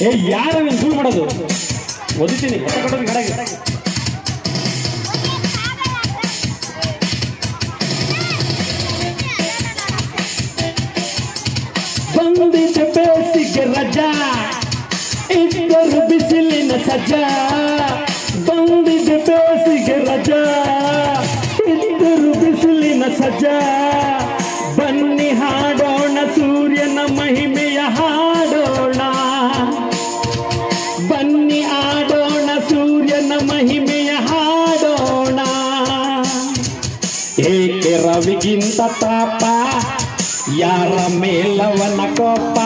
ಏ ಯಾರು ಶುರು ಮಾಡೋದು ಓದಿತೀನಿ ಕಡೆಗೆ ಬಂದಿದ್ದ ಬೇಸಿಗೆ ರಜಾ ಇದ್ದರು ಬಿಸಿಲಿನ ಸಜಾ ಬಂದಿದ್ದ ಬೇಸಿಗೆ ರಜಾ ಇದ್ದರು ಬಿಸಿಲಿನ ಸಜಾ ಬನ್ನಿ ಹಾಡೋಣ ಸೂರ್ಯನ ಮಹಿಮೆಯ ಹಾಡೋಣ ಬನ್ನಿ ಆಡೋಣ ಸೂರ್ಯನ ಮಹಿಮೆಯ ಹಾಡೋಣ ಏಕೆ ರವಿಗಿಂತ ತಾಪ ಯಾರ ಮೇಲವನ ಕೋಪ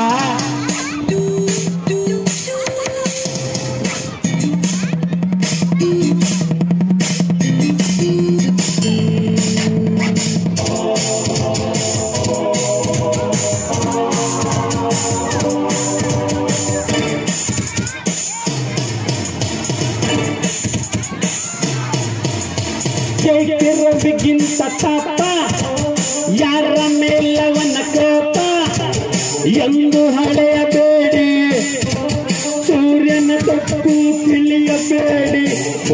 ರವಿಗಿಂತ ತಾಪ ಯಾರ ಮೇಲವನ ಕೋಪ ಎಂದು ಹಳೆಯಬೇಡಿ ಸೂರ್ಯನ ತಪ್ಪು ತಿಳಿಯಬೇಡಿ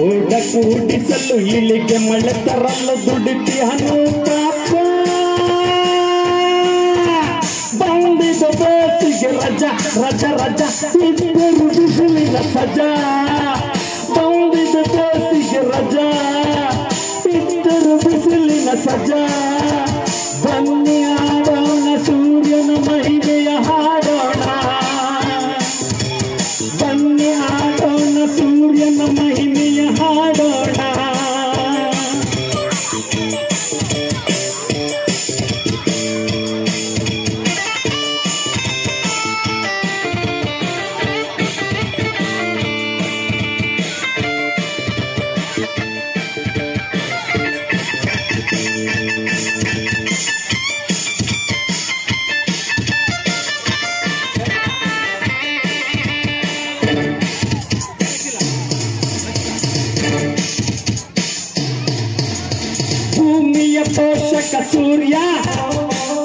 ಓಡ ಕೂಡಿಸಲು ಇಳಿಗೆ ಮಳೆ ತರಲು ದುಡಿತಿ ಪಾಪ ಬಂದಿದ ಬೇಸಿಗೆ ರಜಾ ರಜಾ ರಜಾ ಇದ್ದರು ಬಿಸಿಲಿನ ಸಜಾ ಬಂದಿದ ಬೇಸಿಗೆ ರಜಾ ಇದ್ದರು ಬಿಸಿಲಿನ ಸಜಾ ಬನ್ನಿ ಆಡೋಣ ಸೂರ್ಯನ ಮಹಿಮೆಯ ಹಾಡೋಣ ಬನ್ನಿ ಆಡೋಣ ಸೂರ್ಯನ ಮಹಿಮೆಯ ಹಾಡೋಣ ಭೂಮಿಯ ಪೋಷಕ ಸೂರ್ಯ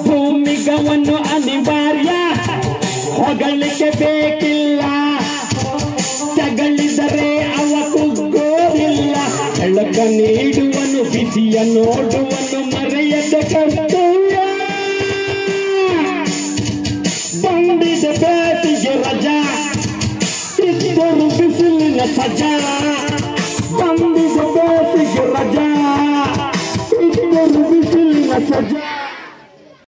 ಭೂಮಿಗವನು ಅನಿವಾರ್ಯ ಹೊಗಳಿಕೆ ಬೇಕಿಲ್ಲ ತಗಳಿದರೆ ಅವ ಕುಗ್ಗೋದಿಲ್ಲ ಬೆಳಕ ನೀಡುವನು ಬಿಸಿಯ ನೋಡುವನು ಮರೆಯದ ಕರ್ತವ್ಯ ಬಂದಿದ ಬೇಸಿಗೆ ರಜಾ ಇದ್ದರು ಬಿಸಿಲಿನ ಸಜಾ